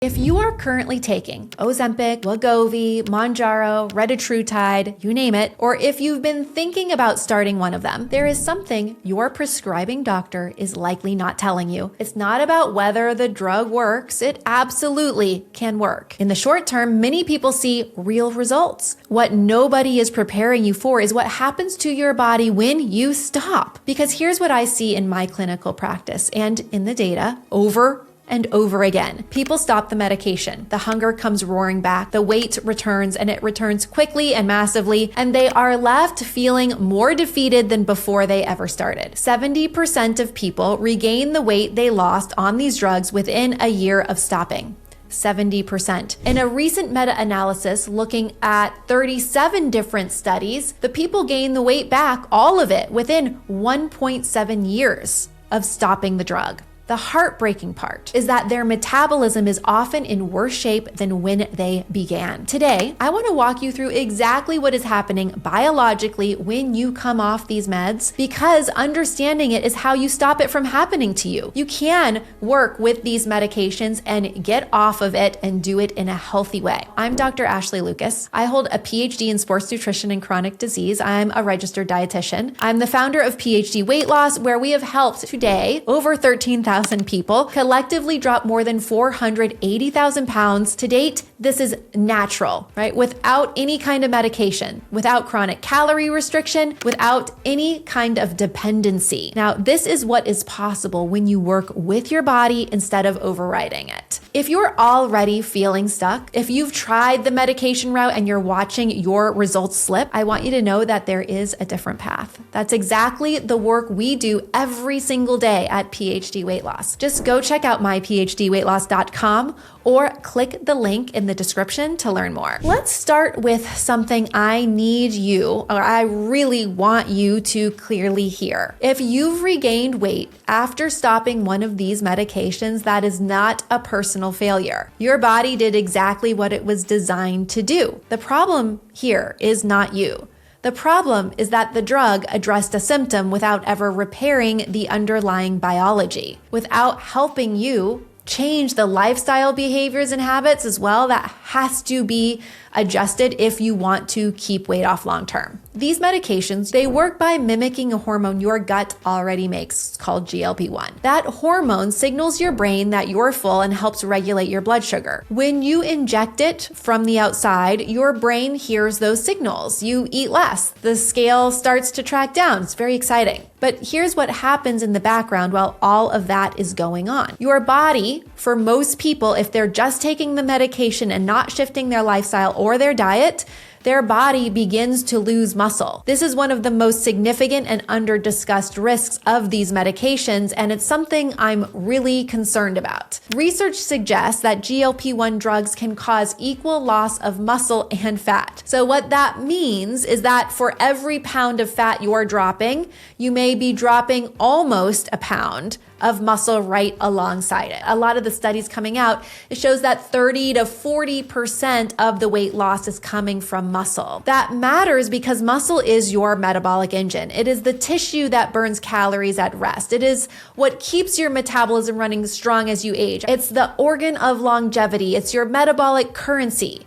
If you are currently taking Ozempic, Wegovy, Mounjaro, retatrutide, you name it, or if you've been thinking about starting one of them, there is something your prescribing doctor is likely not telling you. It's not about whether the drug works. It absolutely can work. In the short term, many people see real results. What nobody is preparing you for is what happens to your body when you stop. Because here's what I see in my clinical practice and in the data over and over again. People stop the medication. The hunger comes roaring back. The weight returns, and it returns quickly and massively, and they are left feeling more defeated than before they ever started. 70% of people regain the weight they lost on these drugs within a year of stopping. 70%. In a recent meta-analysis looking at 37 different studies, the people gained the weight back, all of it, within 1.7 years of stopping the drug. The heartbreaking part is that their metabolism is often in worse shape than when they began. Today, I want to walk you through exactly what is happening biologically when you come off these meds, because understanding it is how you stop it from happening to you. You can work with these medications and get off of it and do it in a healthy way. I'm Dr. Ashley Lucas. I hold a PhD in sports nutrition and chronic disease. I'm a registered dietitian. I'm the founder of PhD Weight Loss, where we have helped today over 13,000 people collectively drop more than 480,000 pounds. To date, this is natural, right? Without any kind of medication, without chronic calorie restriction, without any kind of dependency. Now, this is what is possible when you work with your body instead of overriding it. If you're already feeling stuck, if you've tried the medication route and you're watching your results slip, I want you to know that there is a different path. That's exactly the work we do every single day at PhD Weight Loss. Just go check out myphdweightloss.com or click the link in the description to learn more. Let's start with something I need you, or I really want you to clearly hear. If you've regained weight after stopping one of these medications, that is not a personal failure. Your body did exactly what it was designed to do. The problem here is not you. The problem is that the drug addressed a symptom without ever repairing the underlying biology, without helping you change the lifestyle behaviors and habits as well that has to be adjusted if you want to keep weight off long term. These medications, they work by mimicking a hormone your gut already makes called GLP-1. That hormone signals your brain that you're full and helps regulate your blood sugar. When you inject it from the outside, your brain hears those signals. You eat less. The scale starts to track down. It's very exciting. But here's what happens in the background while all of that is going on. Your body, for most people, if they're just taking the medication and not shifting their lifestyle or their diet, their body begins to lose muscle. This is one of the most significant and under-discussed risks of these medications, and it's something I'm really concerned about. Research suggests that GLP-1 drugs can cause equal loss of muscle and fat. So what that means is that for every pound of fat you're dropping, you may be dropping almost a pound of muscle right alongside it. A lot of the studies coming out, it shows that 30 to 40% of the weight loss is coming from muscle. That matters because muscle is your metabolic engine. It is the tissue that burns calories at rest. It is what keeps your metabolism running strong as you age. It's the organ of longevity. It's your metabolic currency.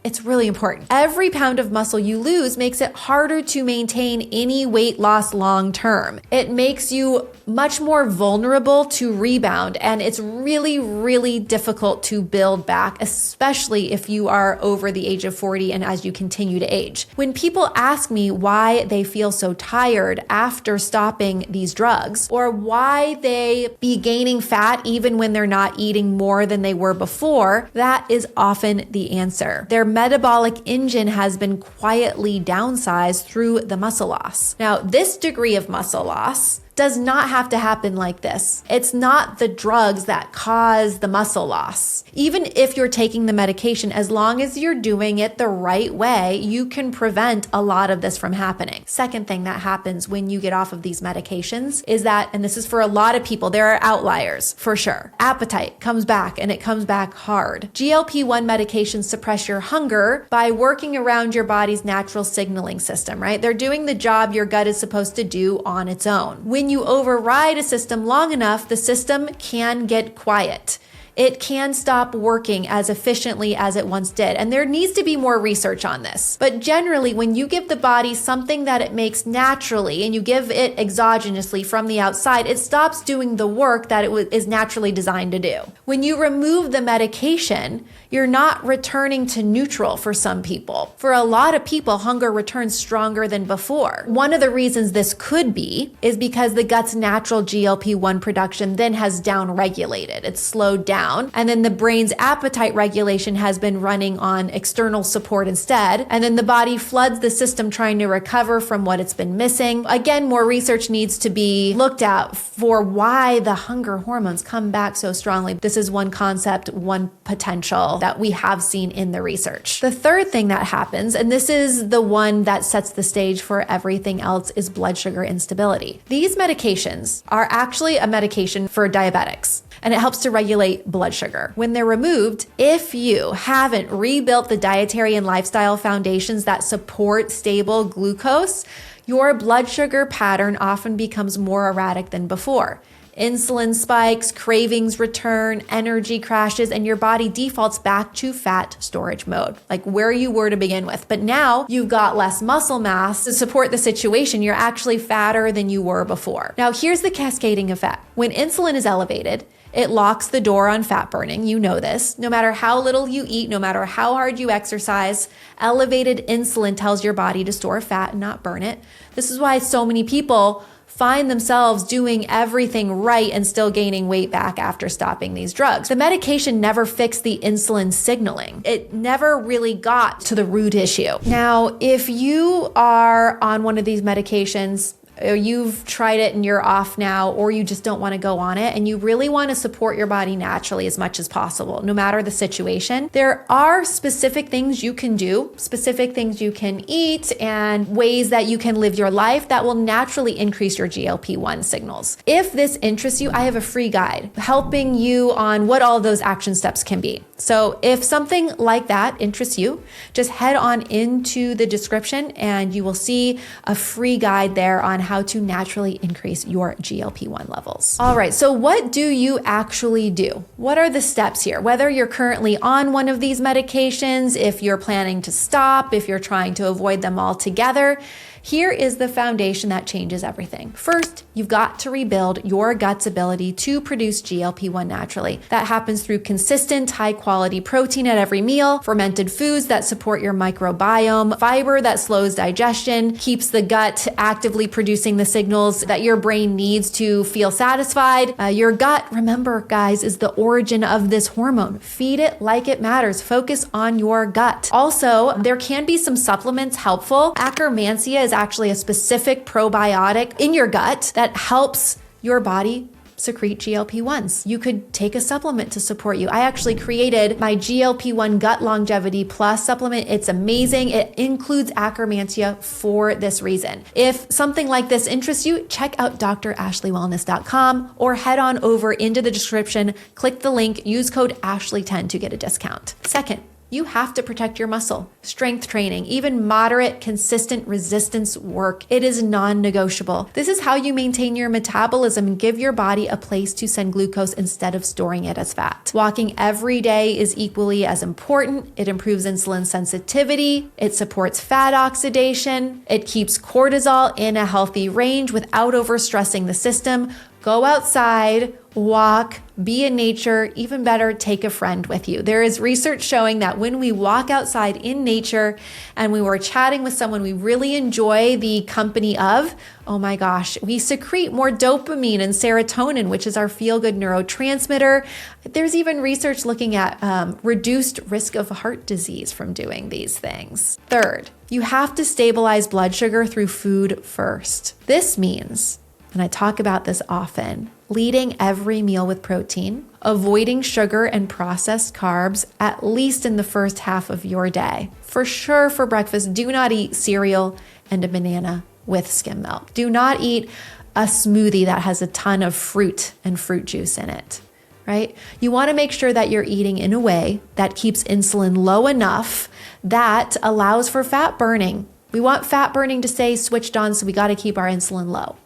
It's really important. Every pound of muscle you lose makes it harder to maintain any weight loss long term. It makes you much more vulnerable to rebound, and it's really, really difficult to build back, especially if you are over the age of 40 and as you continue to age. When people ask me why they feel so tired after stopping these drugs, or why they be gaining fat even when they're not eating more than they were before, that is often the answer. Their metabolic engine has been quietly downsized through the muscle loss. Now, this degree of muscle loss does not have to happen like this. It's not the drugs that cause the muscle loss. Even if you're taking the medication, as long as you're doing it the right way, you can prevent a lot of this from happening. Second thing that happens when you get off of these medications is that, and this is for a lot of people, there are outliers for sure. Appetite comes back, and it comes back hard. GLP-1 medications suppress your hunger by working around your body's natural signaling system, right? They're doing the job your gut is supposed to do on its own. When you override a system long enough, the system can get quiet. it can stop working as efficiently as it once did. And there needs to be more research on this. But generally, when you give the body something that it makes naturally and you give it exogenously from the outside, it stops doing the work that it is naturally designed to do. When you remove the medication, you're not returning to neutral for some people. For a lot of people, hunger returns stronger than before. One of the reasons this could be is because the gut's natural GLP-1 production then has downregulated. It's slowed down. And then the brain's appetite regulation has been running on external support instead. And then the body floods the system trying to recover from what it's been missing. Again, more research needs to be looked at for why the hunger hormones come back so strongly. This is one concept, one potential that we have seen in the research. The third thing that happens, and this is the one that sets the stage for everything else, is blood sugar instability. These medications are actually a medication for diabetics, and it helps to regulate blood sugar. When they're removed, if you haven't rebuilt the dietary and lifestyle foundations that support stable glucose, your blood sugar pattern often becomes more erratic than before. Insulin spikes, cravings return, energy crashes, and your body defaults back to fat storage mode, like where you were to begin with. But now you've got less muscle mass to support the situation. You're actually fatter than you were before. Now, here's the cascading effect. When insulin is elevated, it locks the door on fat burning. You know this. No matter how little you eat, no matter how hard you exercise, elevated insulin tells your body to store fat and not burn it. This is why so many people find themselves doing everything right and still gaining weight back after stopping these drugs. The medication never fixed the insulin signaling. It never really got to the root issue. Now, if you are on one of these medications, you've tried it and you're off now, or you just don't want to go on it and you really want to support your body naturally as much as possible, no matter the situation, there are specific things you can do, specific things you can eat, and ways that you can live your life that will naturally increase your GLP-1 signals. If this interests you, I have a free guide helping you on what all those action steps can be. So if something like that interests you, just head on into the description and you will see a free guide there on how to naturally increase your GLP-1 levels. All right, so what do you actually do? What are the steps here? Whether you're currently on one of these medications, if you're planning to stop, if you're trying to avoid them altogether, here is the foundation that changes everything. First, you've got to rebuild your gut's ability to produce GLP-1 naturally. That happens through consistent, high-quality protein at every meal, fermented foods that support your microbiome, fiber that slows digestion, keeps the gut actively producing the signals that your brain needs to feel satisfied. Your gut, remember, guys, is the origin of this hormone. Feed it like it matters. Focus on your gut. Also, there can be some supplements helpful. Akkermansia is actually a specific probiotic in your gut that helps your body secrete GLP-1s. You could take a supplement to support you. I actually created my GLP-1 Gut Longevity Plus supplement. It's amazing. It includes Akkermansia for this reason. If something like this interests you, check out dr.ashleywellness.com or head on over into the description, click the link, use code Ashley10 to get a discount. Second, you have to protect your muscle. Strength training, even moderate, consistent resistance work, it is non-negotiable. This is how you maintain your metabolism and give your body a place to send glucose instead of storing it as fat. Walking every day is equally as important. It improves insulin sensitivity. It supports fat oxidation. It keeps cortisol in a healthy range without overstressing the system. Go outside, walk, be in nature, even better, take a friend with you. There is research showing that when we walk outside in nature and we were chatting with someone we really enjoy the company of, oh my gosh, we secrete more dopamine and serotonin, which is our feel-good neurotransmitter. There's even research looking at reduced risk of heart disease from doing these things. Third, you have to stabilize blood sugar through food first. This means, and I talk about this often, leading every meal with protein, avoiding sugar and processed carbs, at least in the first half of your day. For sure, for breakfast, do not eat cereal and a banana with skim milk. Do not eat a smoothie that has a ton of fruit and fruit juice in it, right? You want to make sure that you're eating in a way that keeps insulin low enough that allows for fat burning. We want fat burning to stay switched on, so we got to keep our insulin low.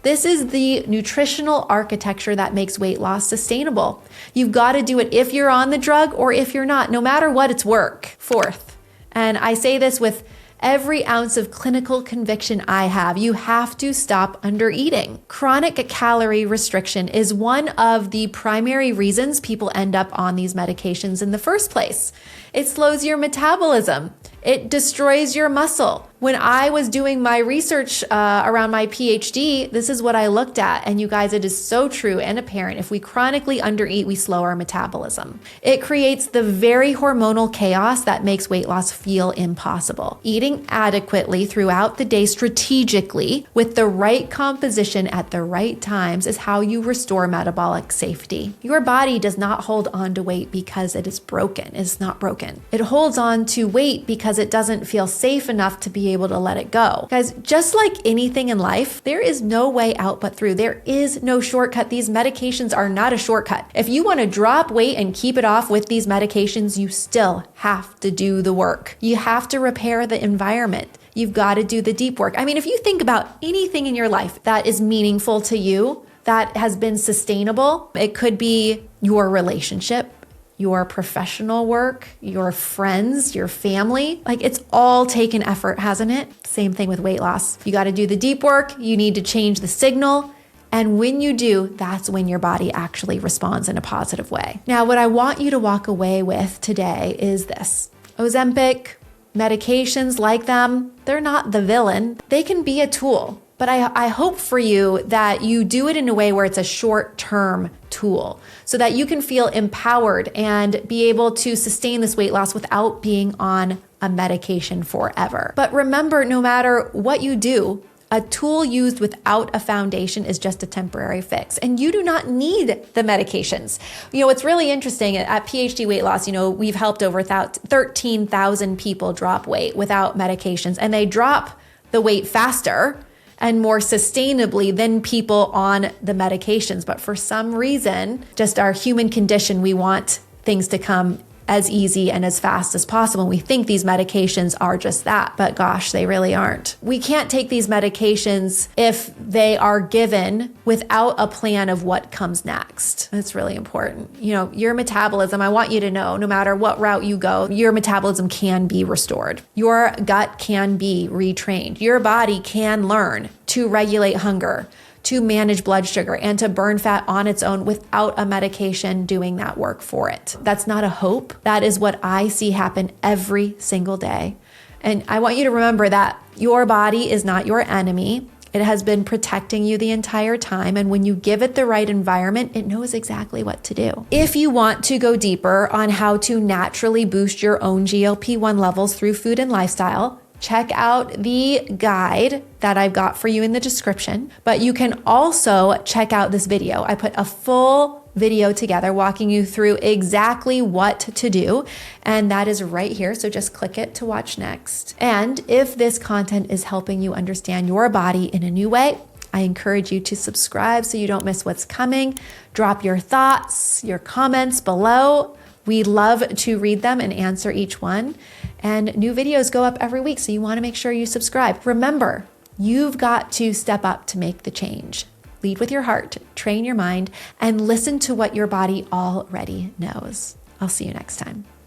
This is the nutritional architecture that makes weight loss sustainable. You've got to do it if you're on the drug or if you're not, no matter what, it's work. Fourth, and I say this with every ounce of clinical conviction I have, you have to stop under eating. Chronic calorie restriction is one of the primary reasons people end up on these medications in the first place. It slows your metabolism. It destroys your muscle. When I was doing my research around my PhD, this is what I looked at. And you guys, it is so true and apparent. If we chronically undereat, we slow our metabolism. It creates the very hormonal chaos that makes weight loss feel impossible. Eating adequately throughout the day strategically with the right composition at the right times is how you restore metabolic safety. Your body does not hold on to weight because it is broken. It's not broken. It holds on to weight because it doesn't feel safe enough to be able to let it go. Guys, just like anything in life, there is no way out but through. There is no shortcut. These medications are not a shortcut. If you want to drop weight and keep it off with these medications, you still have to do the work. You have to repair the environment. You've got to do the deep work. I mean, if you think about anything in your life that is meaningful to you, that has been sustainable, it could be your relationship, your professional work, your friends, your family. Like, it's all taken effort, hasn't it? Same thing with weight loss. You got to do the deep work. You need to change the signal. And when you do, that's when your body actually responds in a positive way. Now, what I want you to walk away with today is this. Ozempic, medications like them, they're not the villain. They can be a tool. But I hope for you that you do it in a way where it's a short-term tool so that you can feel empowered and be able to sustain this weight loss without being on a medication forever. But remember, no matter what you do, a tool used without a foundation is just a temporary fix. And you do not need the medications. You know, it's really interesting at PhD Weight Loss, we've helped over 13,000 people drop weight without medications, and they drop the weight faster and more sustainably than people on the medications. But for some reason, just our human condition, we want things to come as easy and as fast as possible. We think these medications are just that, but gosh, they really aren't. We can't take these medications if they are given without a plan of what comes next. That's really important. Your metabolism, I want you to know, no matter what route you go, your metabolism can be restored. Your gut can be retrained. Your body can learn to regulate hunger, to manage blood sugar, and to burn fat on its own without a medication doing that work for it. That's not a hope. That is what I see happen every single day. And I want you to remember that your body is not your enemy. It has been protecting you the entire time. And when you give it the right environment, it knows exactly what to do. If you want to go deeper on how to naturally boost your own GLP-1 levels through food and lifestyle, check out the guide that I've got for you in the description, but you can also check out this video. I put a full video together walking you through exactly what to do, and that is right here. So just click it to watch next. And if this content is helping you understand your body in a new way, I encourage you to subscribe so you don't miss what's coming. Drop your thoughts, your comments below. We love to read them and answer each one. And new videos go up every week, so you want to make sure you subscribe. Remember, you've got to step up to make the change. Lead with your heart, train your mind, and listen to what your body already knows. I'll see you next time.